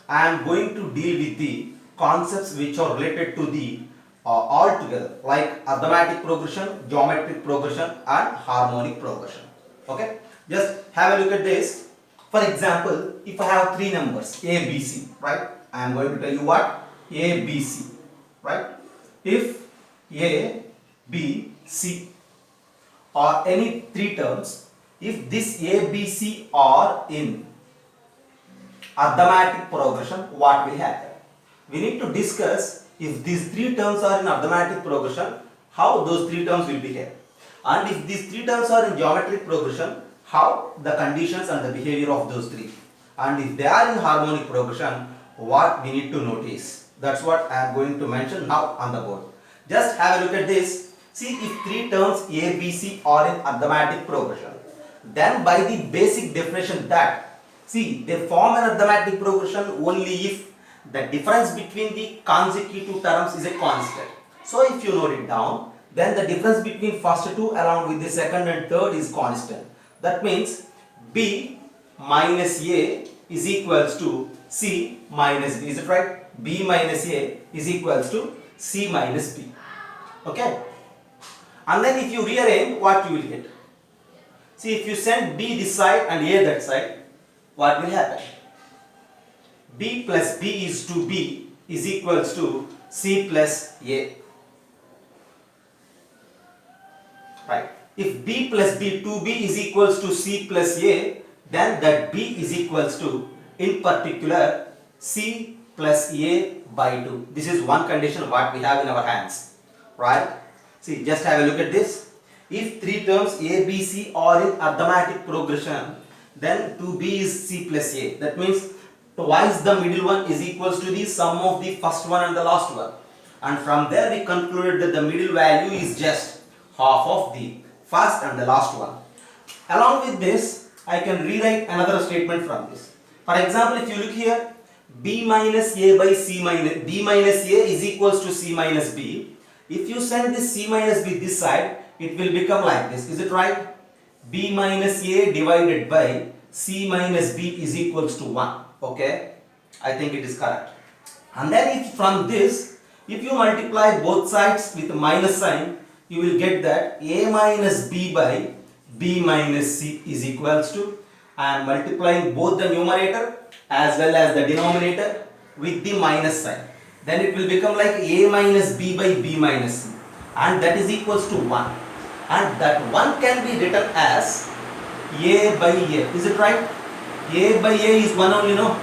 I am going to deal with the concepts which are related to the all together, like arithmetic progression, geometric progression and harmonic progression. Okay, just have a look at this. For example, if I have three numbers A, B, C, right? I am going to tell you what A, B, C, right? If A, B, C or any three terms, if this A, B, C are in arithmetic progression, what will happen? We need to discuss if these three terms are in arithmetic progression, how those three terms will behave. And if these three terms are in geometric progression, how the conditions and the behavior of those three. And if they are in harmonic progression, what we need to notice. That's what I am going to mention now on the board. Just have a look at this. See, if three terms A, B, C are in arithmetic progression, then by the basic definition that, see, they form an arithmetic progression only if the difference between the consecutive terms is a constant. So if you note it down, then the difference between first two along with the second and third is constant. That means B minus A is equals to C minus B. Is it right? B minus A is equals to C minus B. Okay? And then if you rearrange, what you will get? See, if you send B this side and A that side, what will happen? B plus B is to B is equals to C plus A. Right. If B plus B to B is equals to C plus A, then that B is equals to, in particular, C plus A by 2. This is one condition what we have in our hands. Right. See, just have a look at this. If three terms A, B, C are in arithmetic progression, then 2B is C plus A. That means twice the middle one is equals to the sum of the first one and the last one. And from there we concluded that the middle value is just half of the first and the last one. Along with this, I can rewrite another statement from this. For example, if you look here, B minus A by C minus B minus A is equals to C minus B. If you send this C minus B this side, it will become like this. Is it right? B minus A divided by C minus B is equals to 1. Okay, I think it is correct. And then if from this, if you multiply both sides with minus sign, you will get that A minus B by B minus C is equals to, I am multiplying both the numerator as well as the denominator with the minus sign. Then it will become like A minus B by B minus C, and that is equals to 1. And that 1 can be written as A by A. Is it right? A by A is 1 only, no?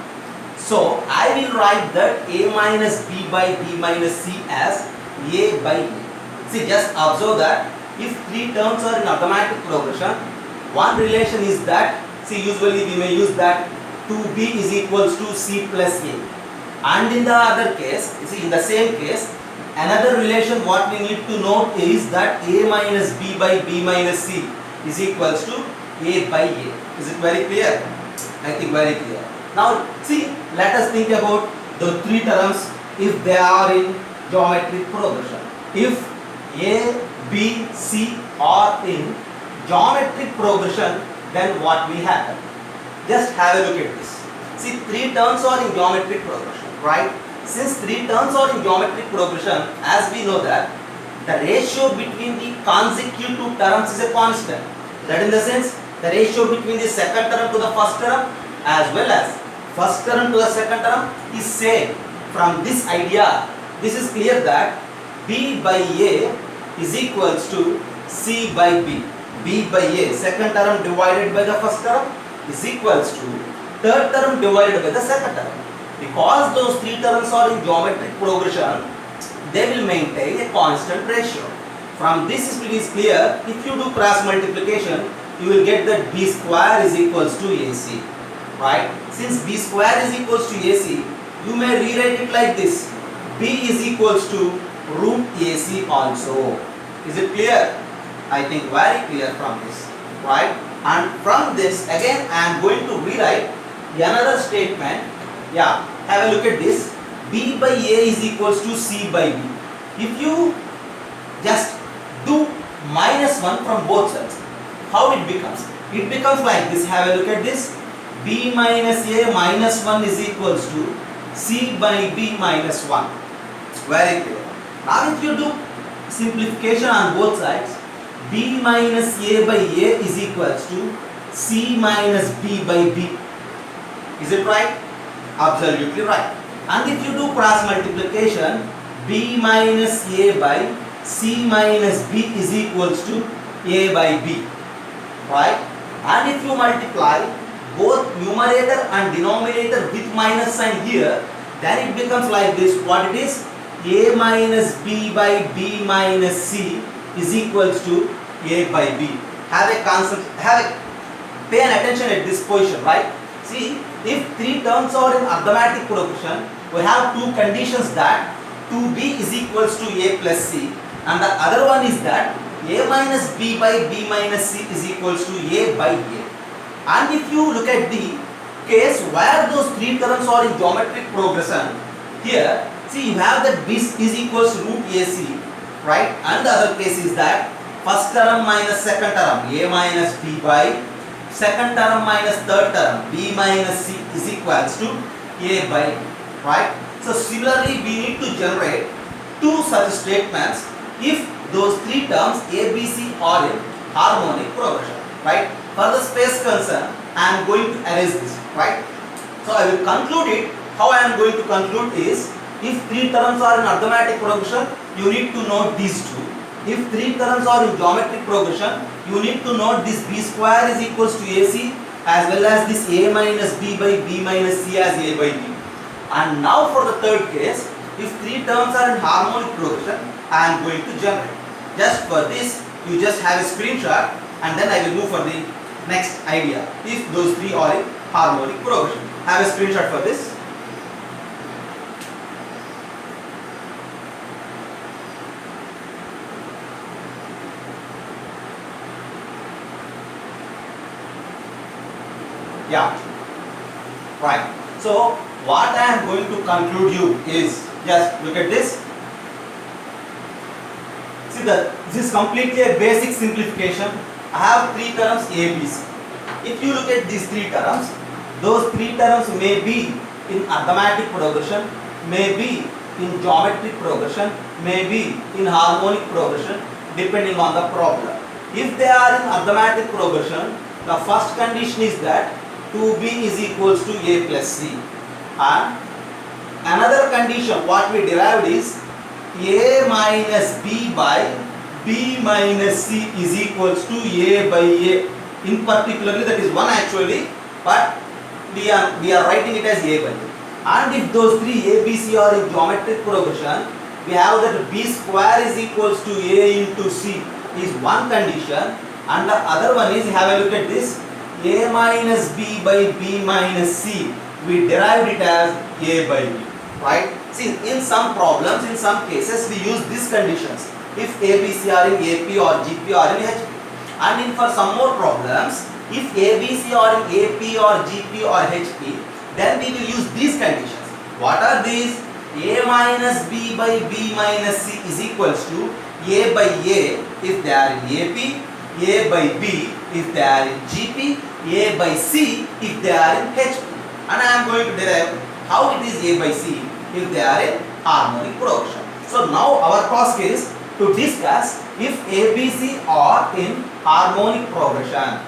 So I will write that A minus B by B minus C as A by A. See, just observe that if three terms are in arithmetic progression, one relation is that, see, usually we may use that 2B is equals to C plus A. And in the other case, see, in the same case, another relation what we need to note is that A minus B by B minus C is equals to A by A. Is it very clear? I think very clear. Now see, let us think about the three terms if they are in geometric progression. If A, B, C are in geometric progression, then what will happen? Just have a look at this. See, three terms are in geometric progression, right? Since three terms are in geometric progression, as we know that the ratio between the consecutive terms is a constant. That in the sense, the ratio between the second term to the first term as well as first term to the second term is same. From this idea, this is clear that B by A is equals to C by B. B by A, second term divided by the first term, is equals to third term divided by the second term. Because those three terms are in geometric progression, they will maintain a constant ratio. From this it is clear, if you do cross multiplication, you will get that B square is equals to AC. Right? Since B square is equals to AC, you may rewrite it like this. B is equals to root AC also. Is it clear? I think very clear from this. Right? And from this, again I am going to rewrite another statement. Yeah, have a look at this. B by A is equals to C by B. If you just do minus 1 from both sides, how it becomes? It becomes like this. Have a look at this. B minus A minus 1 is equals to C by B minus 1. Very clear. Now if you do simplification on both sides, B minus A by A is equals to C minus B by B. Is it right? Absolutely right. And if you do cross multiplication, B minus A by C minus B is equals to A by B. Right? And if you multiply both numerator and denominator with minus sign here, then it becomes like this. What it is? A minus B by B minus C is equals to A by B. Pay an attention at this position, right? See, if three terms are in arithmetic progression, we have two conditions that 2B is equals to A plus C, and the other one is that A minus B by B minus C is equals to A by A. And if you look at the case where those three terms are in geometric progression, here, see, you have that B is equals to root AC, right? And the other case is that first term minus second term, A minus B by second term minus third term, B minus C is equals to A by B, right? So similarly, we need to generate two such statements if those three terms A, B, C are in harmonic progression, right? For the space concern, I am going to erase this, right? So I will conclude it. How I am going to conclude is, if three terms are in arithmetic progression, you need to note these two. If three terms are in geometric progression, you need to note this B square is equals to AC, as well as this A minus B by B minus C as A by B. And now for the third case, if three terms are in harmonic progression, I am going to generate. Just for this, you just have a screenshot, and then I will move for the next idea. If those three are in harmonic progression, have a screenshot for this. Yeah, right. So what I am going to conclude you is, just look at this. See that this is completely a basic simplification. I have three terms A, B, C. If you look at these three terms, those three terms may be in arithmetic progression, may be in geometric progression, may be in harmonic progression, depending on the problem. If they are in arithmetic progression, the first condition is that 2B is equals to A plus C. And another condition what we derived is A minus B by B minus C is equals to A by A. In particularly, that is one actually, but we are writing it as A by A. And if those three A, B, C are in geometric progression, we have that B square is equals to A into C is one condition, and the other one is, have a look at this, A minus B by B minus C, we derived it as A by B, right? See, in some problems, in some cases, we use these conditions. If A, B, C are in AP or GP or in HP. And in for some more problems, if A, B, C are in AP or GP or HP, then we will use these conditions. What are these? A minus B by B minus C is equals to A by A if they are in AP, A by B if they are in GP, A by C if they are in HP. And I am going to derive how it is A by C if they are in harmonic progression. So now our task is to discuss if ABC are in harmonic progression,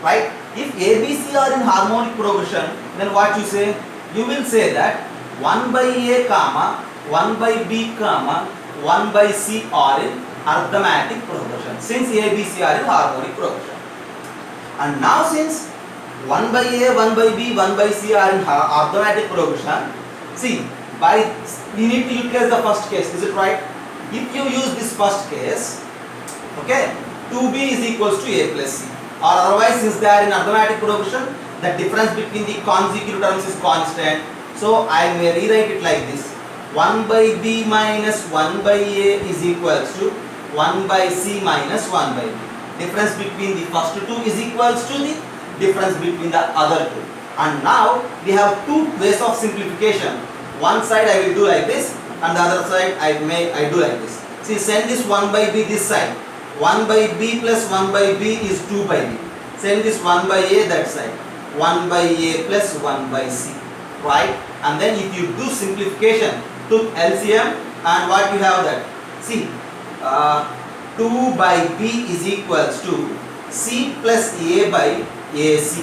right? If ABC are in harmonic progression, then what you say? You will say that 1 by A comma 1 by B comma 1 by C are in arithmetic progression, since ABC are in harmonic progression. And now since 1 by A, 1 by B, 1 by C are in arithmetic progression, see, we need to utilize the first case, is it right? If you use this first case, okay, 2B is equals to A plus C, or otherwise since they are in arithmetic progression, the difference between the consecutive terms is constant. So I may rewrite it like this: 1 by B minus 1 by A is equals to 1 by C minus 1 by B. Difference between the first two is equals to the difference between the other two. And now we have two ways of simplification. One side I will do like this, and the other side I do like this. See, send this 1 by B this side. 1 by B plus 1 by B is 2 by B. Send this 1 by A that side. 1 by A plus 1 by C. right? And then if you do simplification, took LCM, and what you have that? See, 2 by B is equals to C plus A by AC.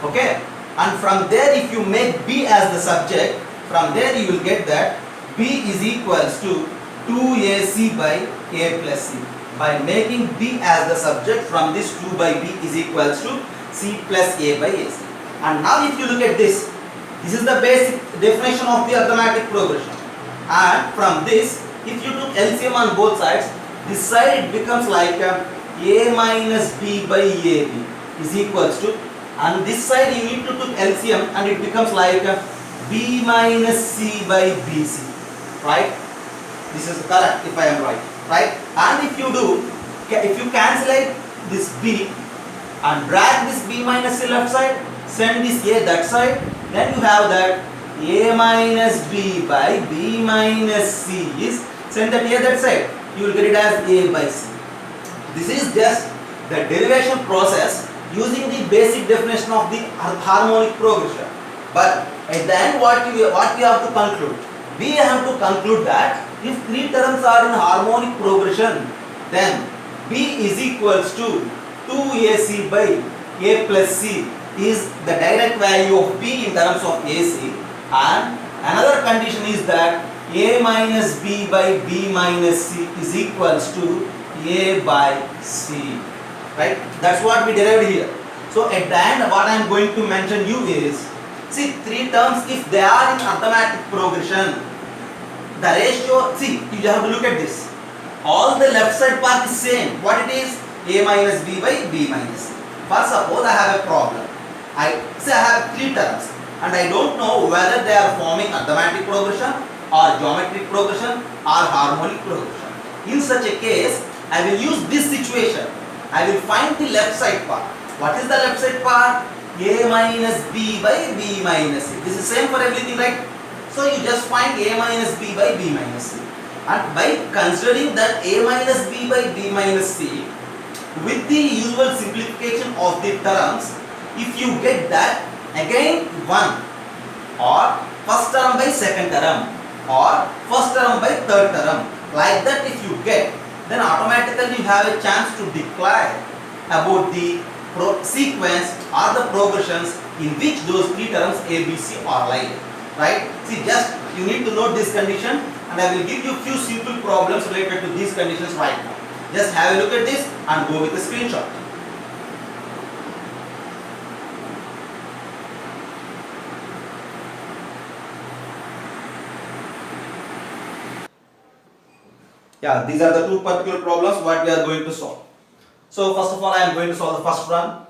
Okay, and from there if you make B as the subject, from there you will get that B is equals to 2AC by A plus C. By making B as the subject, from this 2 by B is equals to C plus A by AC. And now if you look at this is the basic definition of the arithmetic progression. And from this, if you took LCM on both sides, this side it becomes like A minus B by AB is equals to, and this side you need to take LCM and it becomes like B minus C by BC, right? This is correct if I am right? And if you cancel this B and drag this B minus C left side, send this A that side, then you have that A minus B by B minus C is, send that A that side, you will get it as A by C. This is just the derivation process using the basic definition of the harmonic progression. But at the end what we have to conclude? We have to conclude that if three terms are in harmonic progression, then B is equals to 2AC by A plus C is the direct value of B in terms of AC, and another condition is that A minus B by B minus C is equals to A by C, right? That's what we derived here. So at the end what I am going to mention you is, see, three terms if they are in arithmetic progression, the ratio, see, you have to look at this, all the left side part is same. What it is? A minus B by B minus C. For suppose I have a problem, I have three terms and I don't know whether they are forming arithmetic progression or geometric progression or harmonic progression. In such a case, I will use this situation. I will find the left side part. What is the left side part? A minus B by B minus C. This is same for everything, right? So you just find A minus B by B minus C. And by considering that A minus B by B minus C, with the usual simplification of the terms, if you get that, again 1, or first term by second term, or first term by third term, like that if you get, then automatically you have a chance to declare about the sequence or the progressions in which those three terms A, B, C are lying, right? See, just you need to note this condition, and I will give you few simple problems related to these conditions right now. Just have a look at this and go with a screenshot. Yeah, these are the two particular problems what we are going to solve. So first of all, I am going to solve the first one.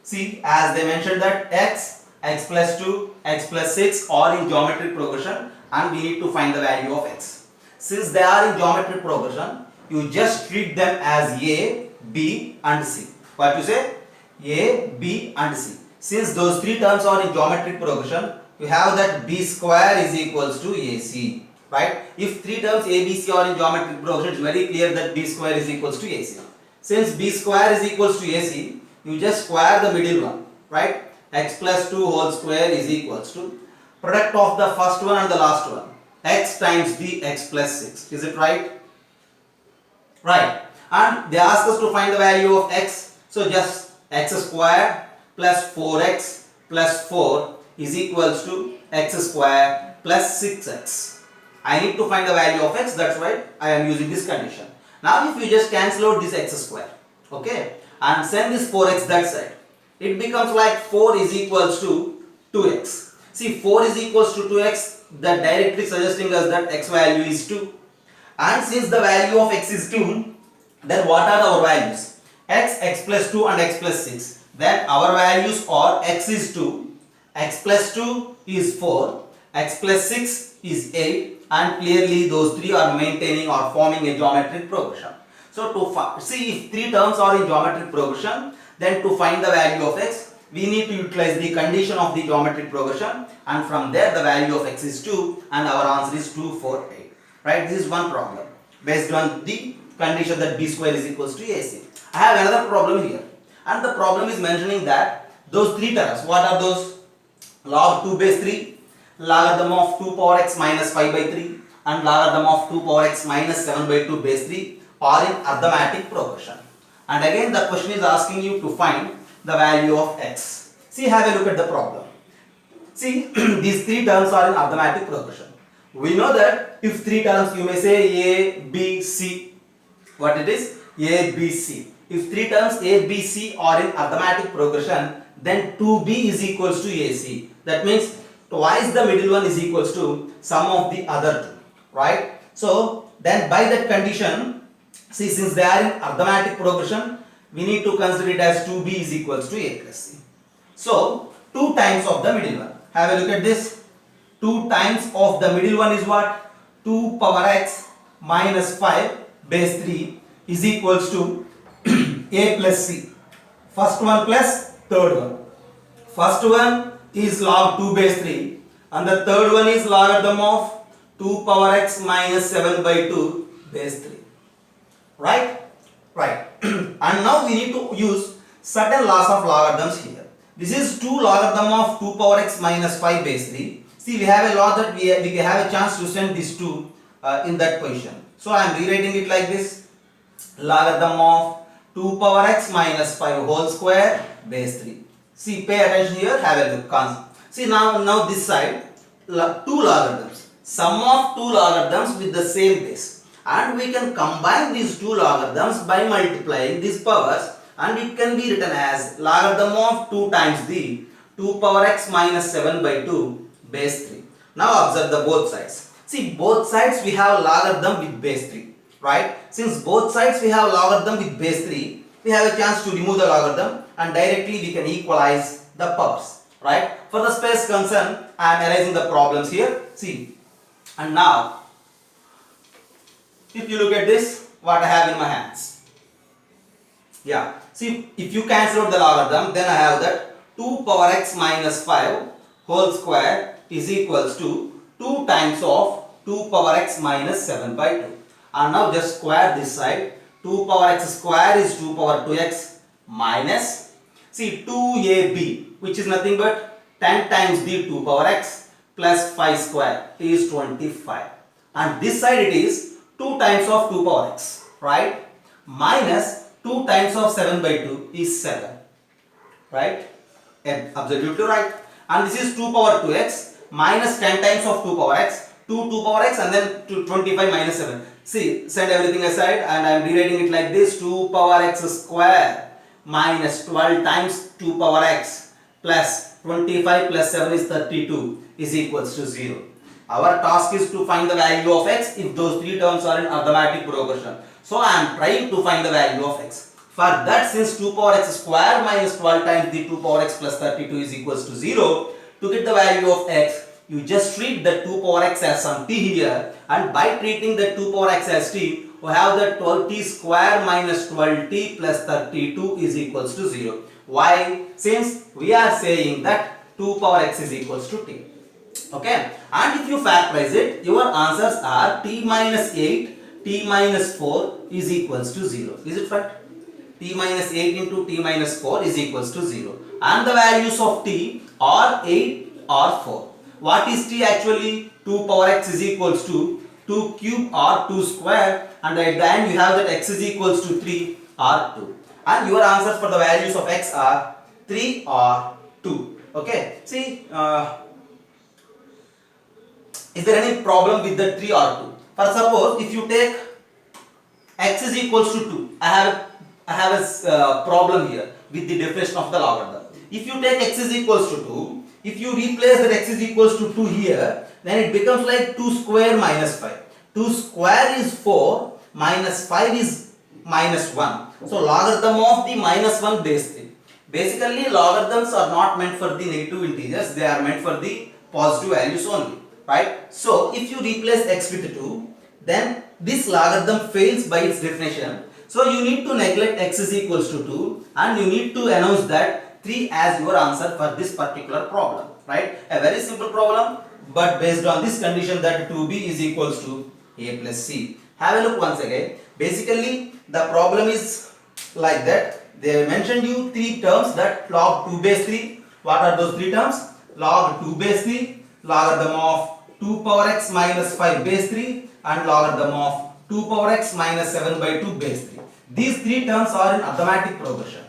See, as they mentioned that x plus 2, x plus 6 are in geometric progression and we need to find the value of x. Since they are in geometric progression, you just treat them as A, B and C. What you say? A, B and C. Since those three terms are in geometric progression, you have that B square is equals to AC. Right? If three terms A, B, C are in geometric progression, it's very clear that B square is equals to AC. Since B square is equals to AC, you just square the middle one. Right? X plus 2 whole square is equals to product of the first one and the last one. X times B, x plus 6. Is it right? Right. And they ask us to find the value of x. So just x square plus 4x plus 4 is equals to x square plus 6x. I need to find the value of x, that's why I am using this condition. Now if you just cancel out this x square, okay, and send this 4x that side, it becomes like 4 is equals to 2x. See, 4 is equals to 2x, that directly suggesting us that x value is 2. And since the value of x is 2, then what are our values? X, x plus 2 and x plus 6. Then our values are x is 2, x plus 2 is 4, x plus 6 is 8, and clearly those three are maintaining or forming a geometric progression. So to see if three terms are in geometric progression, then to find the value of x, we need to utilize the condition of the geometric progression, and from there the value of x is 2 and our answer is 2, 4, 8. Right? This is one problem based on the condition that B square is equals to AC. I have another problem here, and the problem is mentioning that those three terms, what are those? Log 2 base 3, logarithm of 2 power x minus 5 by 3 and logarithm of 2 power x minus 7 by 2 base 3 are in arithmetic progression. And again the question is asking you to find the value of x. See, have a look at the problem. See, these three terms are in arithmetic progression. We know that if three terms, you may say a, b, c. What it is? A, b, c. If three terms a, b, c are in arithmetic progression, then 2b is equals to ac. That means twice the middle one is equals to sum of the other two, right? So then by that condition, see, since they are in arithmetic progression, we need to consider it as 2b is equals to a plus c. So 2 times of the middle one. Have a look at this. 2 times of the middle one is what? 2 power x minus 5 base 3 is equals to a plus c. First one plus third one. First one is log 2 base 3 and the third one is logarithm of 2 power x minus 7 by 2 base 3. Right? Right. And now we need to use certain laws of logarithms here. This is 2 logarithm of 2 power x minus 5 base 3. See, we have a law that we have a chance to send these two in that position. So I am rewriting it like this. Logarithm of 2 power x minus 5 whole square base 3. See, pay attention here, have a look. See, now this side, 2 logarithms. Sum of 2 logarithms with the same base. And we can combine these 2 logarithms by multiplying these powers, and it can be written as logarithm of 2 times the 2 power x minus 7 by 2 base 3. Now observe the both sides. See, both sides we have logarithm with base 3, right? Since both sides we have logarithm with base 3, we have a chance to remove the logarithm and directly we can equalize the powers, right? For the space concern, I am erasing the problems here. See, and now if you look at this, what I have in my hands. Yeah, see, if you cancel out the logarithm, then I have that 2 power x minus 5 whole square is equals to 2 times of 2 power x minus 7 by 2. And now just square this side. 2 power x square is 2 power 2x minus, see, 2ab, which is nothing but 10 times the 2 power x plus 5 square is 25. And this side it is 2 times of 2 power x, right? Minus 2 times of 7 by 2 is 7, right? Absolutely right. And this is 2 power 2x minus 10 times of 2 power x, 2 power x and then 25 minus 7. See, send everything aside and I am rewriting it like this. 2 power x square minus 12 times 2 power x plus 25 plus 7 is 32 is equals to 0. Our task is to find the value of x if those three terms are in arithmetic progression. So I am trying to find the value of x. For that, since 2 power x square minus 12 times the 2 power x plus 32 is equals to 0, to get the value of x, you just treat the 2 power x as some t here, and by treating the 2 power x as t, we have the 12t square minus 12t plus 32 is equals to 0. Why? Since we are saying that 2 power x is equals to t. Okay, and if you factorize it, your answers are t minus 8, t minus 4 is equals to 0. Is it right? T minus 8 into t minus 4 is equals to 0. And the values of t are 8 or 4. What is t actually? 2 power x is equals to 2 cube or 2 square, and at the end you have that x is equals to 3 or 2. And your answers for the values of x are 3 or 2. Okay, see, is there any problem with the 3 or 2? For suppose if you take x is equals to 2, I have a problem here with the definition of the logarithm. If you take x is equals to 2, if you replace that x is equals to 2 here, then it becomes like 2 square minus 5. 2 square is 4, minus 5 is minus 1. So logarithm of the minus 1 base 3. Basically logarithms are not meant for the negative integers, they are meant for the positive values only, right? So if you replace x with 2, then this logarithm fails by its definition. So you need to neglect x is equals to 2 and you need to announce that 3 as your answer for this particular problem, right? A very simple problem, but based on this condition that 2b is equals to a plus c. Have a look once again. Basically the problem is like that. They mentioned you 3 terms, that log 2 base 3. What are those 3 terms? Log 2 base 3, logarithm of 2 power x minus 5 base 3 and logarithm of 2 power x minus 7 by 2 base 3. These three terms are in arithmetic progression.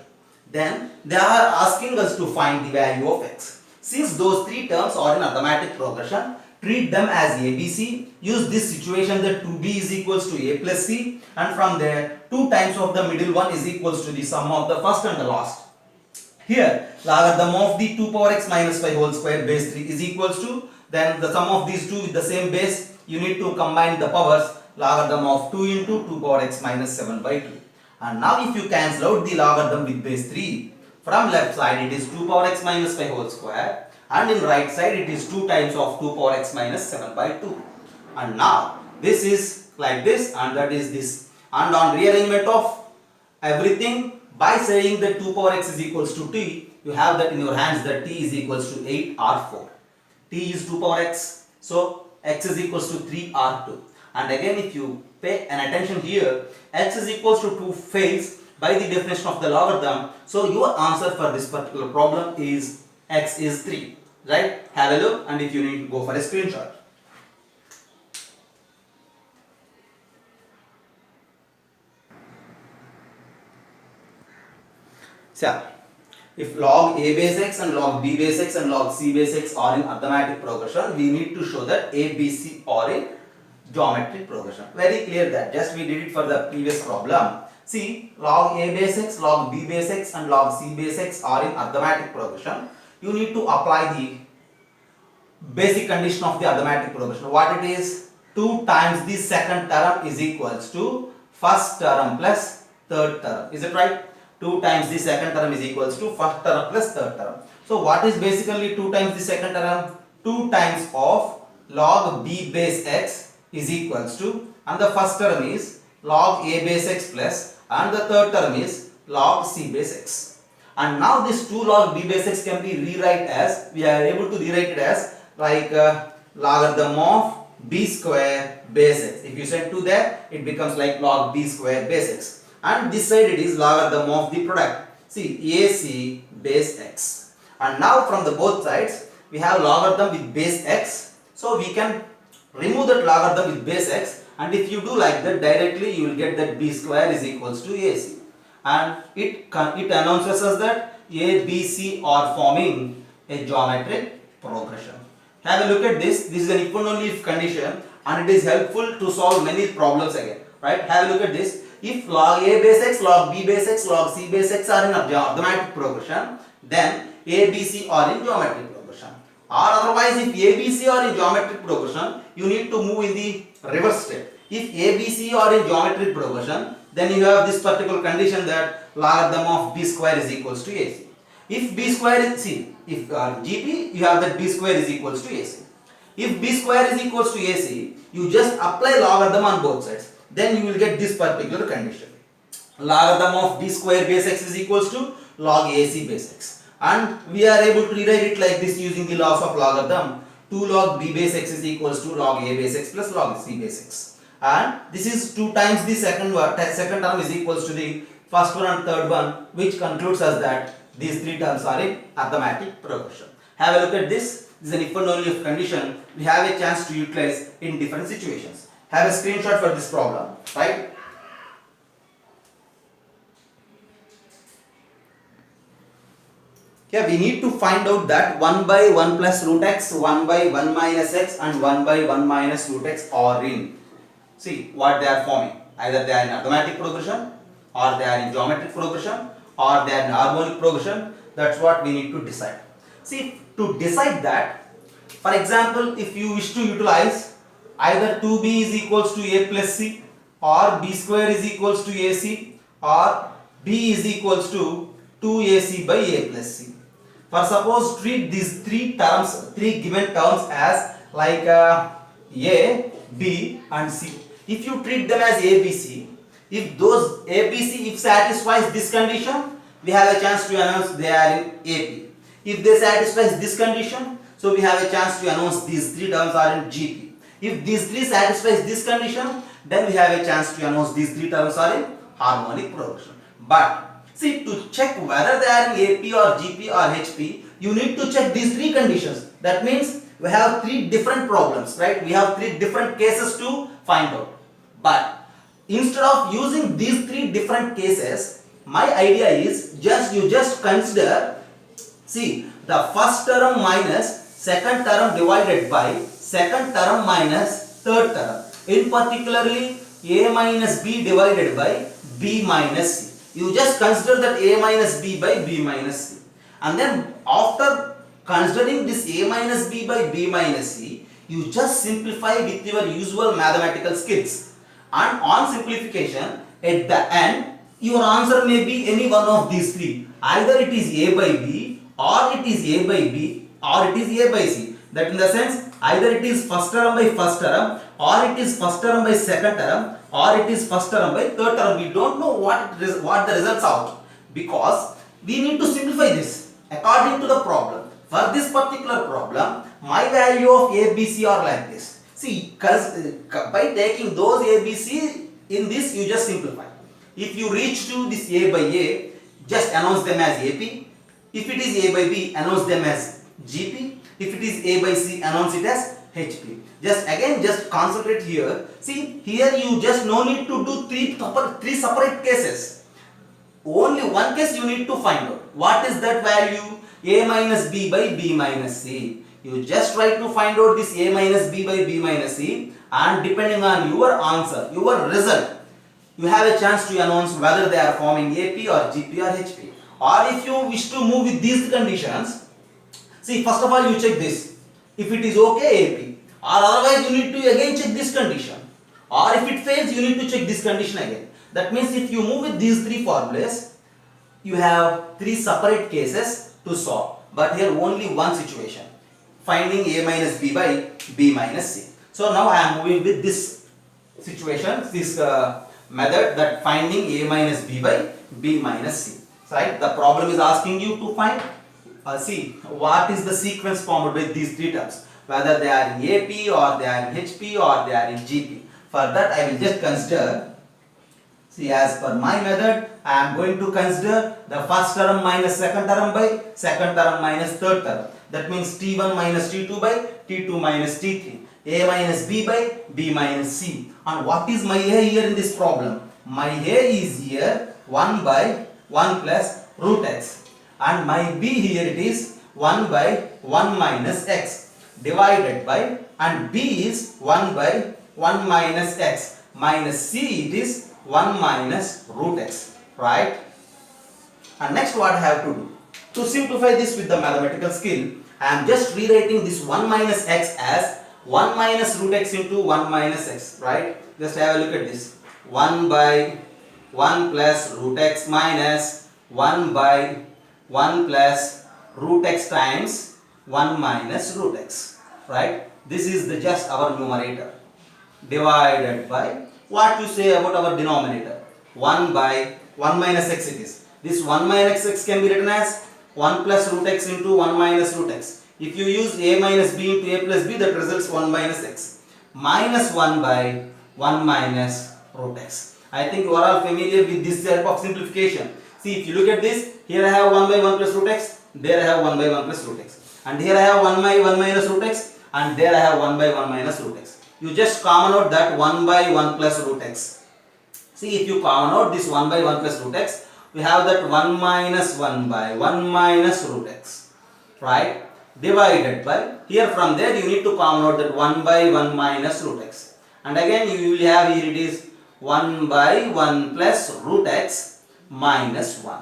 Then they are asking us to find the value of x. Since those three terms are in arithmetic progression, treat them as ABC. Use this situation that 2b is equals to a plus c, and from there 2 times of the middle one is equals to the sum of the first and the last. Here logarithm of the 2 power x minus 5 whole square base 3 is equals to, then the sum of these two with the same base, you need to combine the powers, logarithm of 2 into 2 power x minus 7 by 2. And now if you cancel out the logarithm with base 3, from left side it is 2 power x minus 5 whole square, and in right side it is 2 times of 2 power x minus 7 by 2. And now this is like this and that is this. And on rearrangement of everything, by saying that 2 power x is equals to t, you have that in your hands that t is equals to 8 or 4. T is 2 power x, so x is equals to 3 or 2. And again if you pay an attention here, x is equals to 2 fails by the definition of the logarithm. So your answer for this particular problem is x is 3. Right? Have a look, and if you need, go for a screenshot. So, if log a base x and log b base x and log c base x are in arithmetic progression, we need to show that a, b, c are in geometric progression. Very clear that, just we did it for the previous problem. See, log a base x, log b base x and log c base x are in arithmetic progression. You need to apply the basic condition of the arithmetic progression. What it is? 2 times the second term is equals to first term plus third term. Is it right? 2 times the second term is equals to first term plus third term. So what is basically 2 times the second term? 2 times of log b base x is equals to, and the first term is log a base x plus, and the third term is log c base x. And now this 2 log b base x can be rewrite as, we are able to rewrite it as like logarithm of b square base x. If you send 2 there, it becomes like log b square base x. And this side it is logarithm of the product. See, AC base x. And now from the both sides, we have logarithm with base x. So we can remove that logarithm with base x. And if you do like that, directly you will get that b square is equals to AC. And it announces us that A, B, C are forming a geometric progression. Have a look at this. This is an if and only if condition, and it is helpful to solve many problems again. Right? Have a look at this. If log A base x, log B base x, log C base x are in arithmetic progression, then A, B, C are in geometric progression. Or otherwise, if A, B, C are in geometric progression, you need to move in the reverse step. If A, B, C are in geometric progression, then you have this particular condition that logarithm of b square is equals to AC. If b square is, see, if GP, you have that b square is equals to AC. If b square is equals to AC, you just apply logarithm on both sides. Then you will get this particular condition. Logarithm of b square base x is equals to log AC base x. And we are able to rewrite it like this using the laws of logarithm. 2 log b base x is equals to log A base x plus log C base x. And this is 2 times the second term is equals to the first one and third one, which concludes us that these 3 terms are in arithmetic progression. Have a look at this. This is an if and only if condition. We have a chance to utilize in different situations. Have a screenshot for this problem, right? Yeah, we need to find out that 1 by 1 plus root x, 1 by 1 minus x and 1 by 1 minus root x are in. See what they are forming. Either they are in arithmetic progression, or they are in geometric progression, or they are in harmonic progression. That's what we need to decide. See, to decide that, for example, if you wish to utilize either 2b is equals to a plus c, or b square is equals to ac, or b is equals to 2ac by a plus c. For suppose treat these 3 given terms as like a, b and c. If you treat them as a, b, c, if those a, b, c if satisfies this condition, we have a chance to announce they are in AP. If they satisfies this condition, so we have a chance to announce these 3 terms are in GP. If these 3 satisfies this condition, then we have a chance to announce these 3 terms are in harmonic progression. But see, to check whether they are in AP or GP or HP, you need to check these 3 conditions. That means we have three different problems, right? We have three different cases to find out. But instead of using these three different cases, my idea is you just consider, see, the first term minus second term divided by second term minus third term. In particularly a minus b divided by b minus c. You just consider that a minus b by b minus c. And then after considering this a minus b by b minus c, you just simplify with your usual mathematical skills. And on simplification, at the end, your answer may be any one of these three. Either it is a by b, or it is a by b, or it is a by c. That in the sense, either it is first term by first term, or it is first term by second term, or it is first term by third term. We don't know what the results are, because we need to simplify this according to the problem. For this particular problem, my value of a, b, c are like this. See, by taking those a, b, c, in this you just simplify. If you reach to this a by a, just announce them as ap. If it is a by b, announce them as gp. If it is a by c, announce it as hp. Just concentrate here. See, here you just no need to do three separate cases. Only one case you need to find out. What is that value? A minus b by b minus c. You just try to find out this a minus b by b minus c, and depending on your answer, your result, you have a chance to announce whether they are forming AP or GP or HP. Or if you wish to move with these conditions, see, first of all you check this. If it is okay, AP. Or otherwise you need to again check this condition. Or if it fails, you need to check this condition again. That means if you move with these three formulas, you have three separate cases to solve. But here only one situation, finding a minus b by b minus c. So now I am moving with this situation, this method, that finding a minus b by b minus c. Right? The problem is asking you to find, see, what is the sequence formed with these three terms, whether they are in AP or they are in HP or they are in GP. For that I will just consider, see, as per my method, I am going to consider the first term minus second term by second term minus third term. That means T1 minus T2 by T2 minus T3. A minus B by B minus C. And what is my A here in this problem? My A is here 1 by 1 plus root x. And my B here it is 1 by 1 minus x divided by, and B is 1 by 1 minus x, minus C it is 1 minus root x, right? And next what I have to do? To simplify this with the mathematical skill, I am just rewriting this 1 minus x as 1 minus root x into 1 minus x, right? Just have a look at this. 1 by 1 plus root x minus 1 by 1 plus root x times 1 minus root x, right? This is just our numerator, divided by, what you say about our denominator? 1 by 1 minus x it is. This 1 minus x can be written as 1 plus root x into 1 minus root x. If you use a minus b into a plus b, that results 1 minus x. Minus 1 by 1 minus root x. I think you are all familiar with this type of simplification. See, if you look at this, here I have 1 by 1 plus root x, there I have 1 by 1 plus root x. And here I have 1 by 1 minus root x, and there I have 1 by 1 minus root x. You just common out that 1 by 1 plus root x. See, if you common out this 1 by 1 plus root x, we have that 1 minus 1 by 1 minus root x, right? Divided by, here from there you need to common out that 1 by 1 minus root x. And again you will have here it is 1 by 1 plus root x minus 1.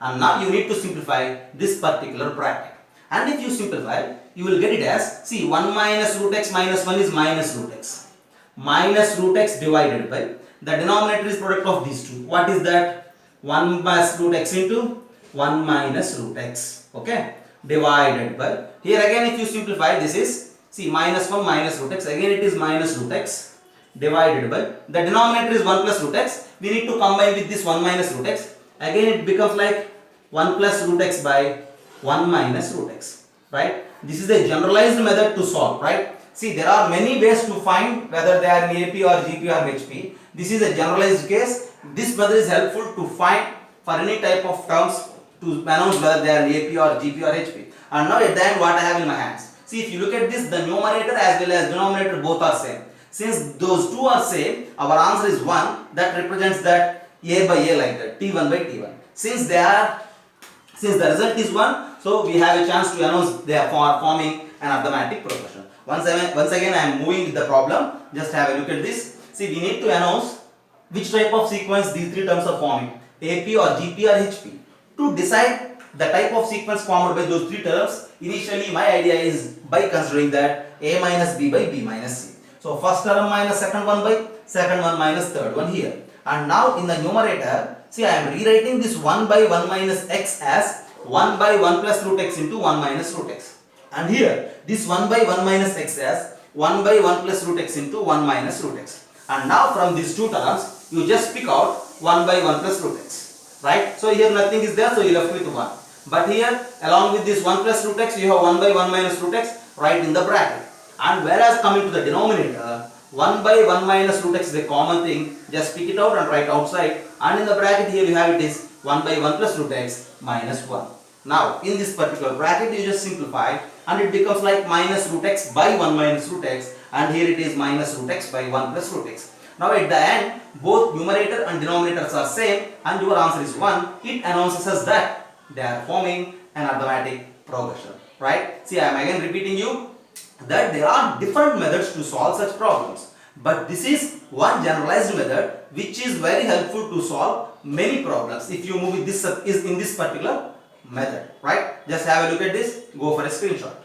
And now you need to simplify this particular bracket. And if you simplify, you will get it as, see, 1 minus root x minus 1 is minus root x. Minus root x divided by, the denominator is product of these two. What is that? 1 plus root x into 1 minus root x. Okay? Divided by, here again if you simplify, this is, see, minus 1 minus root x, again it is minus root x, divided by, the denominator is 1 plus root x, we need to combine with this 1 minus root x, again it becomes like 1 plus root x by 1 minus root x, right? This is a generalized method to solve, right? See, there are many ways to find whether they are in AP or GP or HP. This is a generalized case. This method is helpful to find for any type of terms, to announce whether they are AP or GP or HP. And now at the end what I have in my hands. See, if you look at this, the numerator as well as denominator both are same. Since those two are same, our answer is 1. That represents that a by a like that, t1 by t1. Since the result is 1, so we have a chance to announce they are forming an arithmetic progression. Once again I am moving with the problem. Just have a look at this. See, we need to announce which type of sequence these three terms are forming, AP or GP or HP. To decide the type of sequence formed by those three terms, initially my idea is by considering that A minus B by B minus C. So first term minus second one by second one minus third one here. And now in the numerator, see, I am rewriting this 1 by 1 minus x as 1 by 1 plus root x into 1 minus root x. And here, this 1 by 1 minus x as 1 by 1 plus root x into 1 minus root x. And now from these two terms, you just pick out 1 by 1 plus root x. Right? So here nothing is there, so you left with 1. But here, along with this 1 plus root x, you have 1 by 1 minus root x right in the bracket. And whereas coming to the denominator, 1 by 1 minus root x is a common thing. Just pick it out and write outside. And in the bracket here you have it is 1 by 1 plus root x minus 1. Now in this particular bracket you just simplify and it becomes like minus root x by 1 minus root x, and here it is minus root x by 1 plus root x. Now at the end both numerator and denominators are same and your answer is 1. It announces us that they are forming an arithmetic progression. Right? See, I am again repeating you that there are different methods to solve such problems, but this is one generalized method which is very helpful to solve many problems if you move with this is in this particular method. Right? Just have a look at this, go for a screenshot.